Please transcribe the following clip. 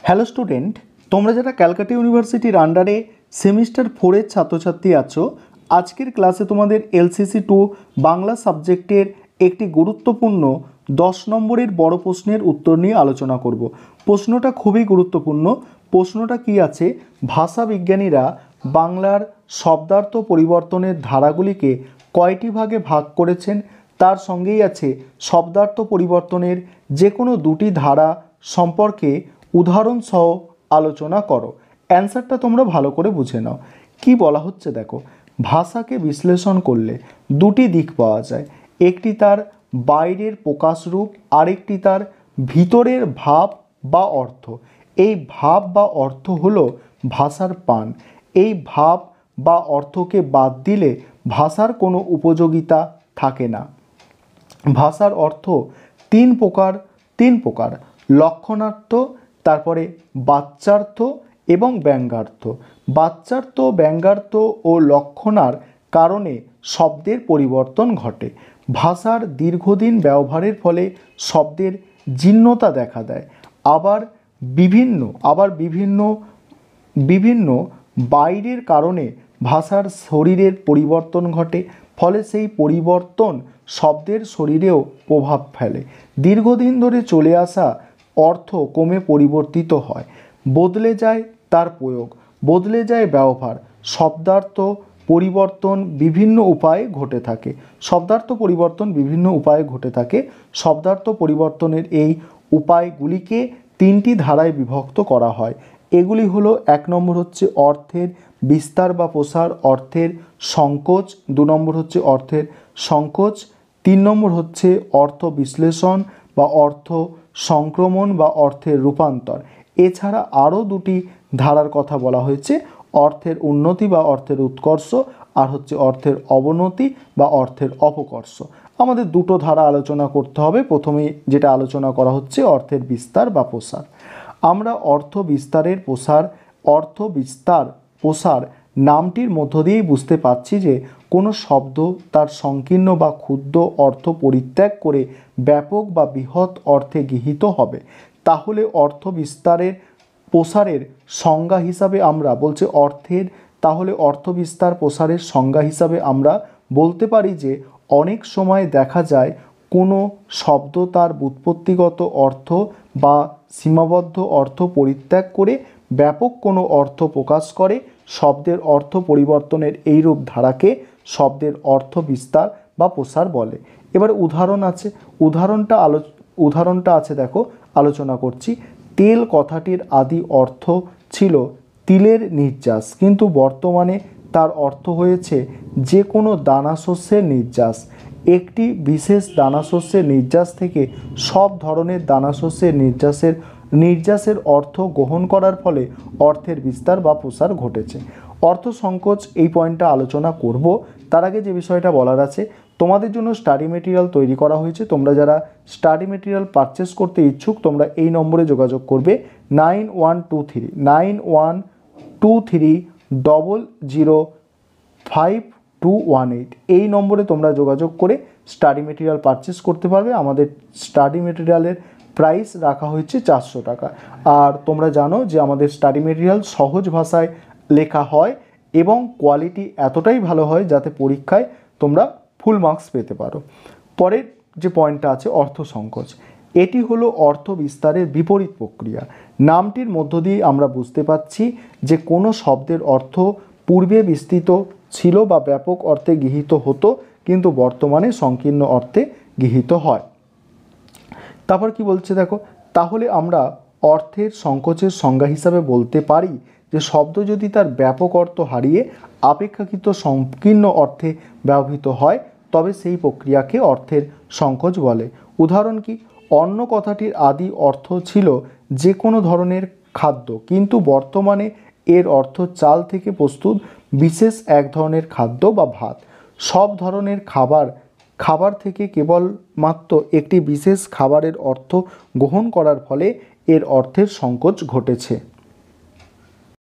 Hello student, তোমরা যারা ক্যালকাটা ইউনিভার্সিটির আন্ডারে সেমিস্টার 4-এর ছাত্রছাত্রী আছো, আজকের ক্লাসে তোমাদের এলসিসি 2 বাংলা সাবজেক্টের একটি গুরুত্বপূর্ণ 10 নম্বরের বড় প্রশ্নের উত্তর নিয়ে আলোচনা করব। প্রশ্নটা খুবই গুরুত্বপূর্ণ। প্রশ্নটা কি আছে, ভাষা বিজ্ঞানীরা বাংলার শব্দার্থ পরিবর্তনের ধারাগুলিকে কয়টি ভাগে ভাগ করেছেন, তার সঙ্গেই আছে শব্দার্থ পরিবর্তনের যে কোনো দুটি ধারা সম্পর্কে উদাহরণ সহ আলোচনা করো। অ্যান্সারটা তোমরা ভালো করে বুঝে নাও। কি বলা হচ্ছে দেখো, ভাষাকে বিশ্লেষণ করলে দুটি দিক পাওয়া যায়, একটি তার বাইরের প্রকাশরূপ, আরেকটি তার ভিতরের ভাব বা অর্থ। এই ভাব বা অর্থ হলো ভাষার প্রাণ। এই ভাব বা অর্থকে বাদ দিলে ভাষার কোনো উপযোগিতা থাকে না। ভাষার অর্থ তিন প্রকার লক্ষণার্থ, তারপরে বাচ্যার্থ এবং ব্যঙ্গার্থ। বাচ্যার্থ, ব্যঙ্গার্থ ও লক্ষণার কারণে শব্দের পরিবর্তন ঘটে। ভাষার দীর্ঘদিন ব্যবহারের ফলে শব্দের জীর্ণতা দেখা দেয়। আবার বিভিন্ন বাইরের কারণে ভাষার শরীরের পরিবর্তন ঘটে, ফলে সেই পরিবর্তন শব্দের শরীরেও প্রভাব ফেলে। দীর্ঘদিন ধরে চলে আসা অর্থ কমে পরিবর্তিত হয়, বদলে যায় তার প্রয়োগ, বদলে যায় ব্যবহার। শব্দার্থ পরিবর্তন বিভিন্ন উপায়ে ঘটে থাকে। শব্দার্থ পরিবর্তনের এই উপায়গুলিকে তিনটি ধারায় বিভক্ত করা হয়। এগুলি হলো, 1 নম্বর হচ্ছে অর্থের বিস্তার বা প্রসার, অর্থের সংকোচ। 2 নম্বর হচ্ছে অর্থের সংকোচ। 3 নম্বর হচ্ছে অর্থ বিশ্লেষণ বা অর্থ সংক্রমণ বা অর্থের রূপান্তর। এছাড়া আরও দুটি ধারার কথা বলা হয়েছে, অর্থের উন্নতি বা অর্থের উৎকর্ষ, আর হচ্ছে অর্থের অবনতি বা অর্থের অপকর্ষ। আমাদের দুটো ধারা আলোচনা করতে হবে। প্রথমে যেটা আলোচনা করা হচ্ছে অর্থের বিস্তার বা প্রসার। আমরা অর্থ বিস্তার প্রসার নামটির মধ্য দিয়েই বুঝতে পারছি যে কোনো শব্দ তার সংকীর্ণ বা ক্ষুদ্র অর্থ পরিত্যাগ করে ব্যাপক বা বৃহৎ অর্থে গৃহীত হবে। তাহলে অর্থ বিস্তারের প্রসারের সংজ্ঞা হিসাবে আমরা অর্থ বিস্তার প্রসারের সংজ্ঞা হিসাবে আমরা বলতে পারি যে অনেক সময় দেখা যায় কোনো শব্দ তার ব্যুৎপত্তিগত অর্থ বা সীমাবদ্ধ অর্থ পরিত্যাগ করে ব্যাপক কোনো অর্থ প্রকাশ করে। শব্দের অর্থ পরিবর্তনের এইরূপ ধারাকে শব্দের অর্থ বিস্তার বা প্রসার বলে। এবার উদাহরণটা আছে দেখো, আলোচনা করছি। তেল কথাটির আদি অর্থ ছিল তিলের নির্যাস, কিন্তু বর্তমানে তার অর্থ হয়েছে যে কোনো দানাশস্যের নির্যাস। একটি বিশেষ দানাশস্যের নির্যাস থেকে সব ধরনের দানাশস্যের নির্যাসের অর্থ গ্রহণ করার ফলে অর্থের বিস্তার বা প্রসার ঘটেছে। অর্থ সংকোচ, এই পয়েন্টটা আলোচনা করব। তার আগে যে বিষয়টা বলার আছে, তোমাদের জন্য স্টাডি মেটেরিয়াল তৈরি করা হয়েছে। তোমরা যারা স্টাডি মেটেরিয়াল পারচেস করতে ইচ্ছুক, তোমরা এই নম্বরে যোগাযোগ করবে 9123005218। এই নম্বরে তোমরা যোগাযোগ করে স্টাডি মেটেরিয়াল পারচেস করতে পারবে। আমাদের স্টাডি মেটেরিয়ালের প্রাইস রাখা হয়েছে 400 টাকা। আর তোমরা জানো যে আমাদের স্টাডি মেটেরিয়াল সহজ ভাষায় লেখা হয় এবং কোয়ালিটি এতটাই ভালো হয় যাতে পরীক্ষায় তোমরা ফুল মার্কস পেতে পারো। পরের যে পয়েন্টটা আছে অর্থ সংকোচ, এটি হলো অর্থ বিস্তারের বিপরীত প্রক্রিয়া। নামটির মধ্য দিয়ে আমরা বুঝতে পাচ্ছি যে কোনো শব্দের অর্থ পূর্বে বিস্তৃত ছিল বা ব্যাপক অর্থে গৃহীত হতো, কিন্তু বর্তমানে সংকীর্ণ অর্থে গৃহীত হয়। তারপর কি বলছে দেখো, তাহলে আমরা অর্থের সংকোচের সংজ্ঞা হিসাবে বলতে পারি যে শব্দ যদি তার ব্যাপক অর্থ হারিয়ে অপেক্ষাকৃত সংকীর্ণ অর্থে ব্যবহৃত হয়, তবে সেই প্রক্রিয়াকে অর্থের সংকোচ বলে। উদাহরণ কি, অন্ন কথাটির আদি অর্থ ছিল যে কোনো ধরনের খাদ্য, কিন্তু বর্তমানে এর অর্থ চাল থেকে প্রস্তুত বিশেষ এক ধরনের খাদ্য বা ভাত। সব ধরনের খাবার থেকে কেবলমাত্র একটি বিশেষ খাবারের অর্থ গ্রহণ করার ফলে এর অর্থের সংকোচ ঘটেছে।